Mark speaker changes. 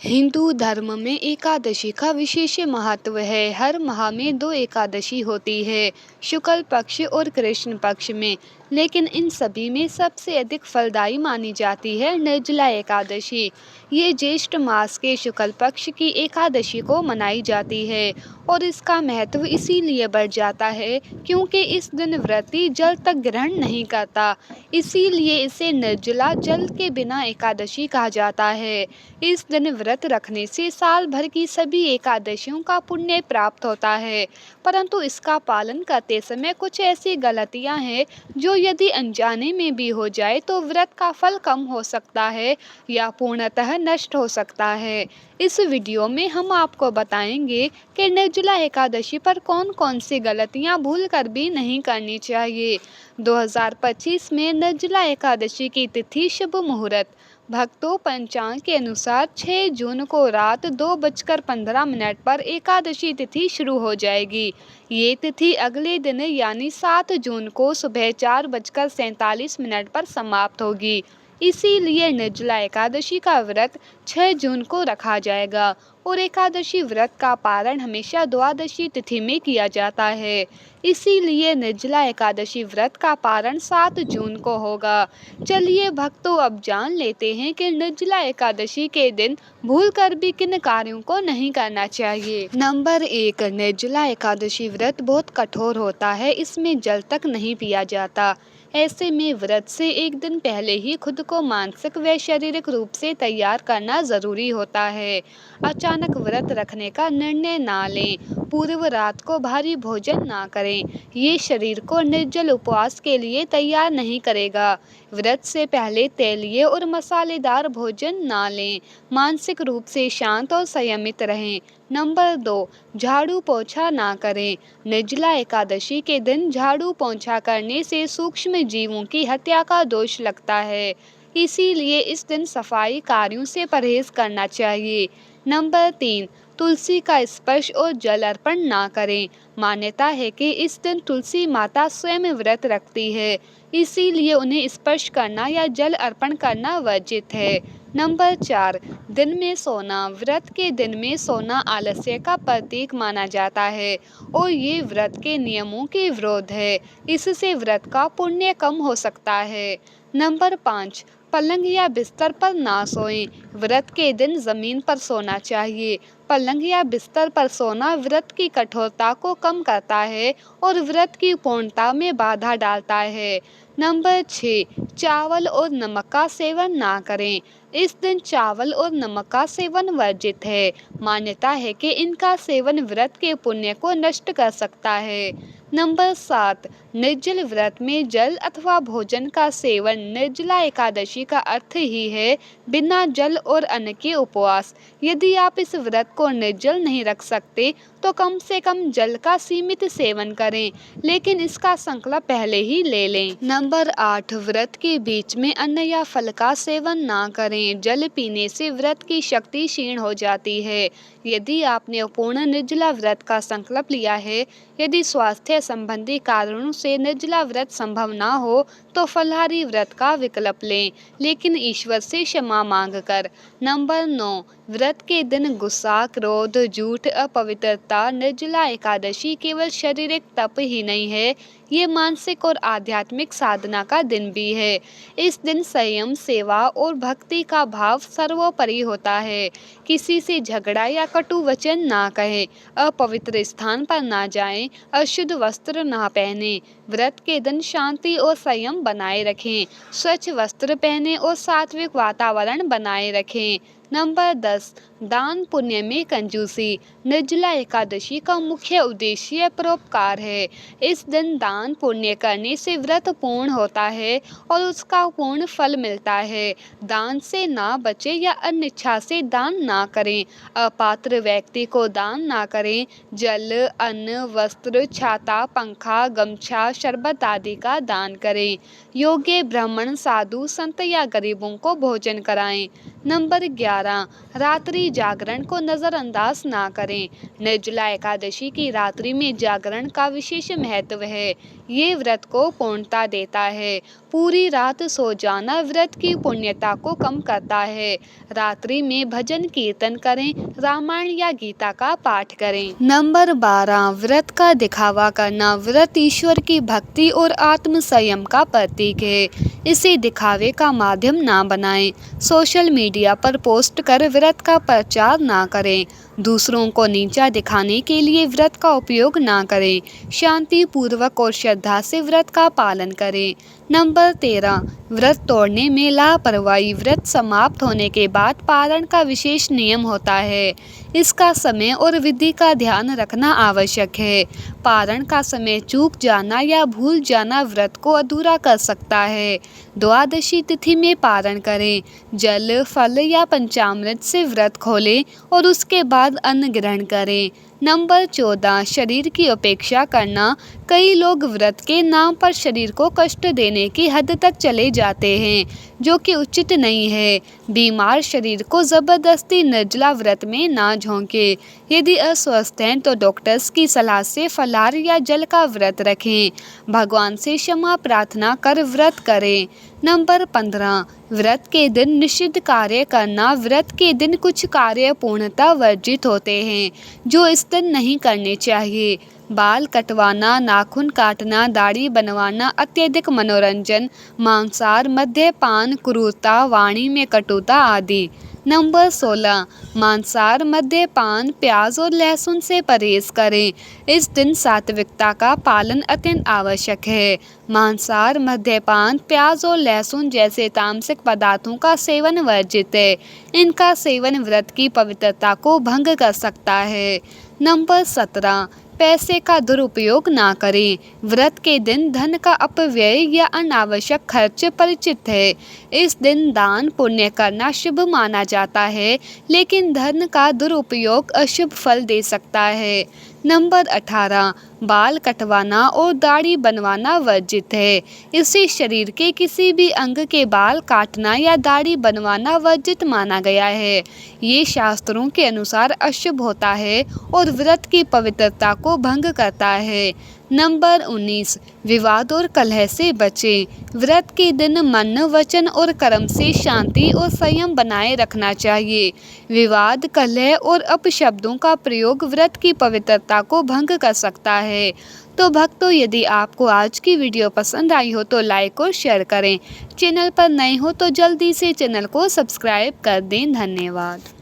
Speaker 1: हिंदू धर्म में एकादशी का विशेष महत्व है। हर माह में 2 एकादशी होती है, शुक्ल पक्ष और कृष्ण पक्ष में। लेकिन इन सभी में सबसे अधिक फलदायी मानी जाती है निर्जला एकादशी। ये ज्येष्ठ मास के शुक्ल पक्ष की एकादशी को मनाई जाती है और इसका महत्व इसीलिए बढ़ जाता है क्योंकि इस दिन व्रती जल तक ग्रहण नहीं करता। इसीलिए इसे निर्जला जल के बिना एकादशी कहा जाता है। इस दिन व्रत रखने से साल भर की सभी एकादशियों का पुण्य प्राप्त होता है, परंतु इसका पालन करते समय कुछ ऐसी गलतियां हैं जो यदि अनजाने में भी हो जाए तो व्रत का फल कम हो सकता है या पूर्णतः नष्ट हो सकता है। इस वीडियो में हम आपको बताएंगे कि निर्जला एकादशी पर कौन कौन सी गलतियां भूल कर भी नहीं करनी चाहिए। 2025 में निर्जला एकादशी की तिथि शुभ मुहूर्त। भक्तों पंचांग के अनुसार 6 जून को रात 2:15 पर एकादशी तिथि शुरू हो जाएगी। ये तिथि अगले दिन यानी 7 जून को सुबह 4:47 पर समाप्त होगी। इसीलिए निर्जला एकादशी का व्रत 6 जून को रखा जाएगा और एकादशी व्रत का पारण हमेशा द्वादशी तिथि में किया जाता है। इसीलिए निर्जला एकादशी व्रत का पारण 7 जून को होगा। चलिए भक्तों, अब जान लेते हैं कि निर्जला एकादशी के दिन भूलकर भी किन कार्यों को नहीं करना चाहिए। नंबर 1, निर्जला एकादशी व्रत बहुत कठोर होता है। इसमें जल तक नहीं पिया जाता। ऐसे में व्रत से एक दिन पहले ही खुद को मानसिक व शारीरिक रूप से तैयार करना जरूरी होता है। अचानक व्रत रखने का निर्णय ना लें। पूर्व रात को भारी भोजन ना करें। ये शरीर को निर्जल उपवास के लिए तैयार नहीं करेगा। व्रत से पहले तैलीय और मसालेदार भोजन ना लें। मानसिक रूप से शांत और संयमित रहें। नंबर 2, झाड़ू पोछा ना करें। निर्जला एकादशी के दिन झाड़ू पोछा करने से सूक्ष्म जीवों की हत्या का दोष लगता है। इसीलिए इस दिन सफाई कार्यों से परहेज करना चाहिए। नंबर 3, तुलसी का स्पर्श और जल अर्पण ना करें। मान्यता है कि इस दिन तुलसी माता स्वयं व्रत रखती है, इसीलिए उन्हें स्पर्श करना या जल अर्पण करना वर्जित है। नंबर 4, दिन में सोना। व्रत के दिन में सोना आलस्य का प्रतीक माना जाता है और ये व्रत के नियमों के विरोध है। इससे व्रत का पुण्य कम हो सकता है। नंबर 5, पलंग या बिस्तर पर ना सोएं। व्रत के दिन जमीन पर सोना चाहिए। पलंग या बिस्तर पर सोना व्रत की कठोरता को कम करता है और व्रत की पूर्णता में बाधा डालता है। नंबर 6, चावल और नमक का सेवन ना करें। इस दिन चावल और नमक का सेवन वर्जित है। मान्यता है कि इनका सेवन व्रत के पुण्य को नष्ट कर सकता है। नंबर 7, निर्जल व्रत में जल अथवा भोजन का सेवन। निर्जला एकादशी का अर्थ ही है बिना जल और अन्न के उपवास। यदि आप इस व्रत को निर्जल नहीं रख सकते तो कम से कम जल का सीमित सेवन करें, लेकिन इसका संकल्प पहले ही ले लें। नंबर 8, व्रत के बीच में अन्न या फल का सेवन ना करें। जल पीने से व्रत की शक्ति क्षीण हो जाती है। यदि आपने पूर्ण निर्जला व्रत का संकल्प लिया है, यदि स्वास्थ्य संबंधी कारणों से निर्जला व्रत संभव ना हो तो फलाहारी व्रत का विकल्प लें, लेकिन ईश्वर से क्षमा मांगकर। नंबर 9, व्रत के दिन गुस्सा, क्रोध, झूठ, अपवित्रता। निर्जला एकादशी केवल शारीरिक तप ही नहीं है, ये मानसिक और आध्यात्मिक साधना का दिन भी है। इस दिन संयम, सेवा और भक्ति का भाव सर्वोपरि होता है। किसी से झगड़ा या कटु वचन ना कहें, अपवित्र स्थान पर ना जाएं, अशुद्ध वस्त्र ना पहने। व्रत के दिन शांति और संयम बनाए रखें। स्वच्छ वस्त्र पहने और सात्विक वातावरण बनाए रखें। नंबर 10, दान पुण्य में कंजूसी। निर्जला एकादशी का मुख्य उद्देश्य परोपकार है। इस दिन दान पुण्य करने से व्रत पूर्ण होता है और उसका पूर्ण फल मिलता है। दान से ना बचे या अनिच्छा से दान ना करें। अपात्र व्यक्ति को दान ना करें। जल, अन्न, वस्त्र, छाता, पंखा, गमछा, शरबत आदि का दान करें। योग्य ब्राह्मण, साधु, संत या गरीबों को भोजन कराएं। नंबर 11, 12 रात्रि जागरण को नज़रअंदाज ना करें। निर्जला एकादशी की रात्रि में जागरण का विशेष महत्व है। ये व्रत को पूर्णता देता है। पूरी रात सो जाना व्रत की पुण्यता को कम करता है। रात्रि में भजन कीर्तन करें, रामायण या गीता का पाठ करें। नंबर 12 व्रत का दिखावा करना। व्रत ईश्वर की भक्ति और आत्म संयम का प्रतीक है। इसे दिखावे का माध्यम ना बनाएं। सोशल मीडिया पर पोस्ट कर व्रत का प्रचार ना करें। दूसरों को नीचा दिखाने के लिए व्रत का उपयोग ना करें। शांति पूर्वक और श्रद्धा से व्रत का पालन करें। नंबर 13 व्रत तोड़ने में लापरवाही। व्रत समाप्त होने के बाद पारण का विशेष नियम होता है। इसका समय और विधि का ध्यान रखना आवश्यक है। पारण का समय चूक जाना या भूल जाना व्रत को अधूरा कर सकता है। द्वादशी तिथि में पारण करें। जल, फल या पंचामृत से व्रत खोलें और उसके बाद अन्न ग्रहण करें। नंबर 14 शरीर की उपेक्षा करना। कई लोग व्रत के नाम पर शरीर को कष्ट देने की हद तक चले जाते हैं, जो कि उचित नहीं है। बीमार शरीर को जबरदस्ती निर्जला व्रत में ना झोंके। यदि अस्वस्थ हैं तो डॉक्टर्स की सलाह से फलाहार या जल का व्रत रखें। भगवान से क्षमा प्रार्थना कर व्रत करें। नंबर 15 व्रत के दिन निषिद्ध कार्य करना। व्रत के दिन कुछ कार्य पूर्णतः वर्जित होते हैं, जो इस दिन नहीं करने चाहिए। बाल कटवाना, नाखून काटना, दाढ़ी बनवाना, अत्यधिक मनोरंजन, मांसाहार, मद्यपान, क्रूरता, वाणी में कटुता आदि। नंबर 16 मांसाहार, मद्यपान, प्याज और लहसुन से परहेज करें। इस दिन सात्विकता का पालन अत्यंत आवश्यक है। मांसाहार, मद्यपान, प्याज और लहसुन जैसे तामसिक पदार्थों का सेवन वर्जित है। इनका सेवन व्रत की पवित्रता को भंग कर सकता है। नंबर 17 पैसे का दुरुपयोग ना करें। व्रत के दिन धन का अपव्यय या अनावश्यक खर्च परिचित है। इस दिन दान पुण्य करना शुभ माना जाता है, लेकिन धन का दुरुपयोग अशुभ फल दे सकता है। नंबर 18 बाल कटवाना और दाढ़ी बनवाना वर्जित है। इससे शरीर के किसी भी अंग के बाल काटना या दाढ़ी बनवाना वर्जित माना गया है। ये शास्त्रों के अनुसार अशुभ होता है और व्रत की पवित्रता को भंग करता है। नंबर 19 विवाद और कलह से बचें। व्रत के दिन मन, वचन और कर्म से शांति और संयम बनाए रखना चाहिए। विवाद, कलह और अपशब्दों का प्रयोग व्रत की पवित्रता को भंग कर सकता है। तो भक्तों, यदि आपको आज की वीडियो पसंद आई हो तो लाइक और शेयर करें। चैनल पर नए हो तो जल्दी से चैनल को सब्सक्राइब कर दें। धन्यवाद।